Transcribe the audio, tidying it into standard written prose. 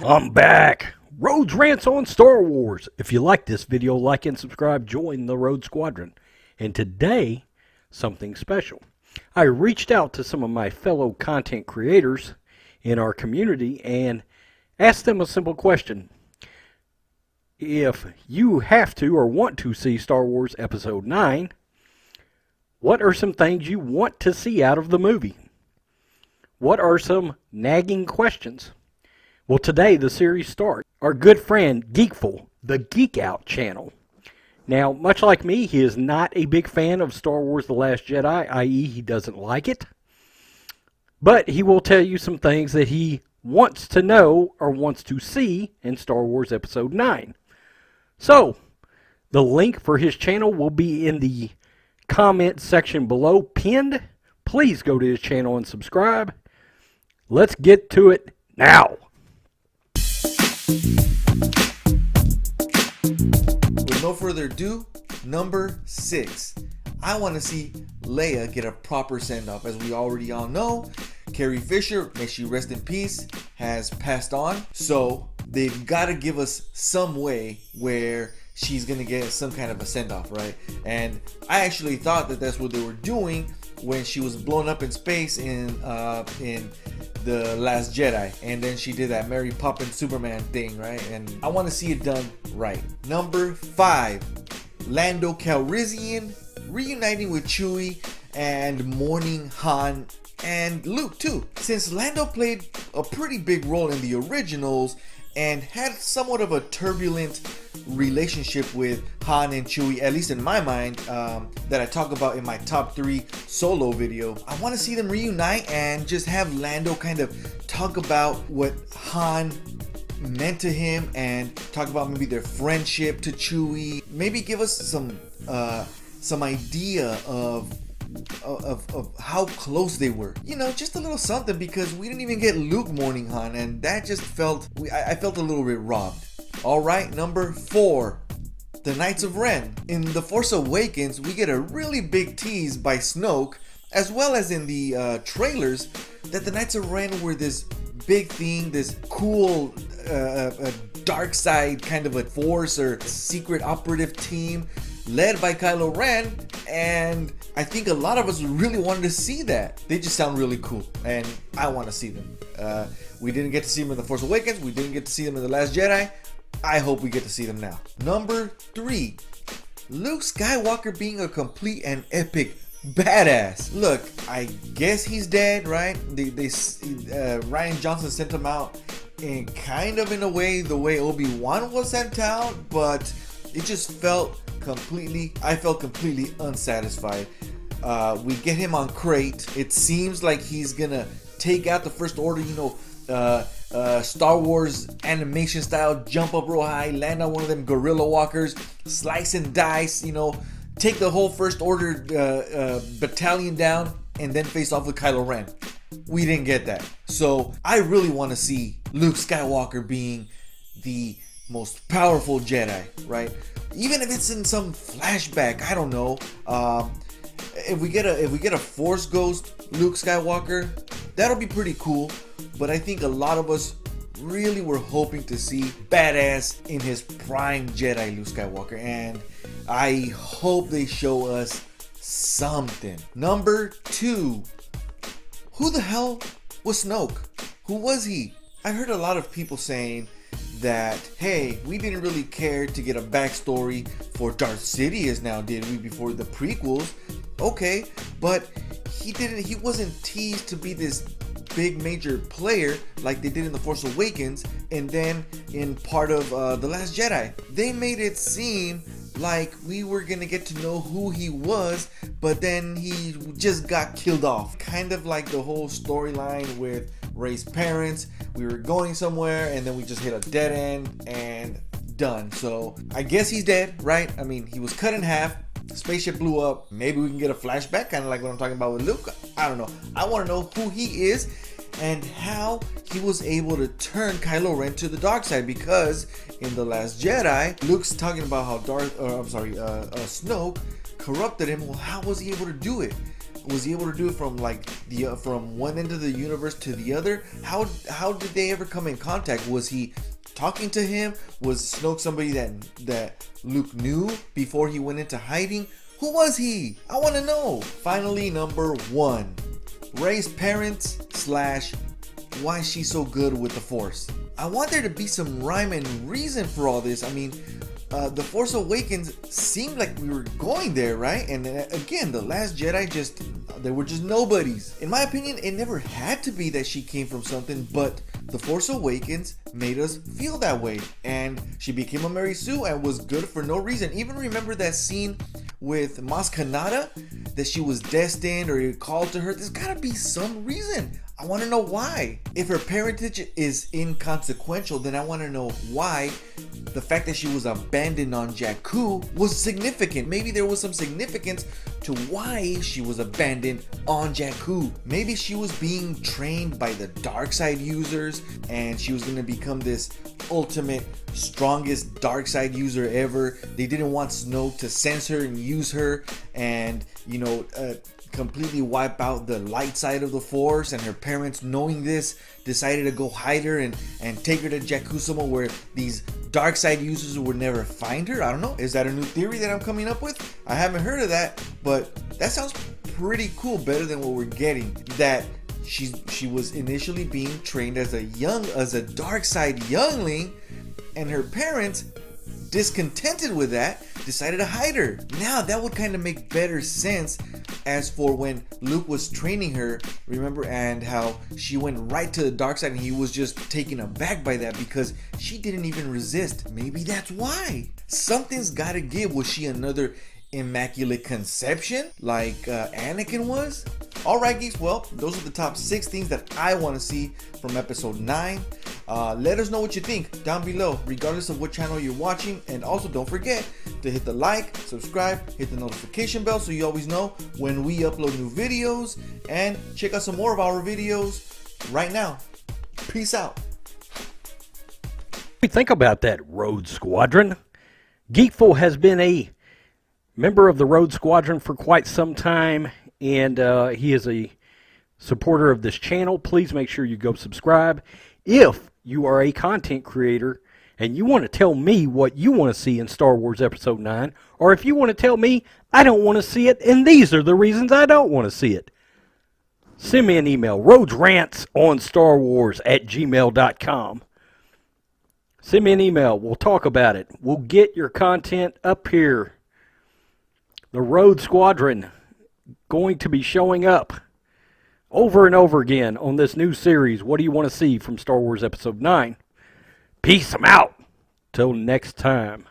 I'm back. Rhodes rants on Star Wars. If you like this video, like and subscribe. Join the Rhodes Squadron. And today, something special. I reached out to some of my fellow content creators in our community and asked them a simple question. If you have to or want to see Star Wars Episode 9, what are some things you want to see out of the movie? What are some nagging questions? Well, today the series starts. Our good friend GEEKFUL the Geek Out channel. Now, much like me, he is not a big fan of Star Wars The Last Jedi, i.e. he doesn't like it. But he will tell you some things that he wants to know or wants to see in Star Wars Episode 9. So, the link for his channel will be in the comment section below, pinned. Please go to his channel and subscribe. Let's get to it now. With no further ado, number 6. I want to see Leia get a proper send-off. As we already all know, Carrie Fisher, may she rest in peace, has passed on. So they've got to give us some way where she's going to get some kind of a send-off, right? And I actually thought that that's what they were doing when she was blown up in space in The Last Jedi, and then she did that Mary Poppins Superman thing, right? And I want to see it done right. Number 5, Lando Calrissian reuniting with Chewie and mourning Han and Luke too. Since Lando played a pretty big role in the originals and had somewhat of a turbulent relationship with Han and Chewie, at least in my mind, that I talk about in my top 3 solo video. I want to see them reunite and just have Lando kind of talk about what Han meant to him and talk about maybe their friendship to Chewie. Maybe give us some idea of how close they were. You know, just a little something, because we didn't even get Luke mourning Han, and that just felt, I felt a little bit robbed. Alright, number 4, the Knights of Ren. In The Force Awakens, we get a really big tease by Snoke, as well as in the trailers, that the Knights of Ren were this big thing, this cool dark side kind of a force or secret operative team led by Kylo Ren, and I think a lot of us really wanted to see that. They just sound really cool, and I want to see them. We didn't get to see them in The Force Awakens, we didn't get to see them in The Last Jedi. I hope we get to see them now. Number 3, Luke Skywalker being a complete and epic badass. Look, I guess he's dead, right? Ryan Johnson sent him out in kind of in a way the way Obi-Wan was sent out, but it just felt I felt completely unsatisfied. We get him on crate. It seems like he's gonna take out the First Order, you know, Star Wars animation style, jump up real high, land on one of them gorilla walkers, slice and dice, you know, take the whole First Order battalion down, and then face off with Kylo Ren. We didn't get that. So I really want to see Luke Skywalker being the most powerful Jedi, right? Even if it's in some flashback, I don't know. If we get a Force Ghost Luke Skywalker, that'll be pretty cool. But I think a lot of us really were hoping to see badass in his prime Jedi Luke Skywalker, and I hope they show us something. Number 2, who the hell was Snoke? Who was he? I heard a lot of people saying that, hey, we didn't really care to get a backstory for Darth Sidious now, did we, before the prequels? Okay, but he wasn't teased to be this big major player like they did in The Force Awakens, and then in part of The Last Jedi. They made it seem like we were gonna get to know who he was, but then he just got killed off. Kind of like the whole storyline with Rey's parents. We were going somewhere and then we just hit a dead end and done. So I guess he's dead, right? I mean, he was cut in half, the spaceship blew up. Maybe we can get a flashback, kind of like what I'm talking about with Luke. I don't know. I want to know who he is. and how he was able to turn Kylo Ren to the dark side. Because in The Last Jedi, Luke's talking about how Snoke corrupted him. Well, how was he able to do it? Was he able to do it from from one end of the universe to the other? How did they ever come in contact? Was he talking to him? Was Snoke somebody that Luke knew before he went into hiding? Who was he? I want to know. Finally, number 1, Rey's parents / why she's so good with the Force. I want there to be some rhyme and reason for all this. I mean, The Force Awakens seemed like we were going there, right? And again, The Last Jedi they were just nobodies. In my opinion, it never had to be that she came from something, but The Force Awakens made us feel that way. And she became a Mary Sue and was good for no reason. Even remember that scene with Maz Kanata, that she was destined or he called to her? There's gotta be some reason. I want to know why. If her parentage is inconsequential, then I want to know why the fact that she was abandoned on Jakku was significant. Maybe there was some significance to why she was abandoned on Jakku. Maybe she was being trained by the dark side users and she was going to become this ultimate strongest dark side user ever. They didn't want Snoke to sense her and use her and completely wipe out the light side of the Force, and her parents, knowing this, decided to go hide her and take her to Jakku somewhere where these dark side users would never find her. I don't know. Is that a new theory that I'm coming up with? I haven't heard of that, but that sounds pretty cool. Better than what we're getting. That she was initially being trained as a dark side youngling, and her parents, discontented with that, decided to hide her. Now that would kind of make better sense as for when Luke was training her, remember, and how she went right to the dark side and he was just taken aback by that because she didn't even resist. Maybe that's why. Something's gotta give. Was she another Immaculate Conception like Anakin was? Alright geeks, well, those are the top 6 things that I want to see from episode 9. Let us know what you think down below, regardless of what channel you're watching. And also don't forget to hit the like, subscribe, hit the notification bell so you always know when we upload new videos. And check out some more of our videos right now. Peace out. What do you think about that, Road Squadron? GEEKFUL has been a member of the Road Squadron for quite some time, and he is a supporter of this channel. Please make sure you go subscribe. If you are a content creator and you want to tell me what you want to see in Star Wars Episode 9, or if you want to tell me I don't want to see it and these are the reasons I don't want to see it, send me an email, roadsrantsonstarwars@gmail.com. Send me an email. We'll talk about it. We'll get your content up here. The Road Squadron going to be showing up over and over again on this new series. What do you want to see from Star Wars Episode 9? Peace. I'm out. Till next time.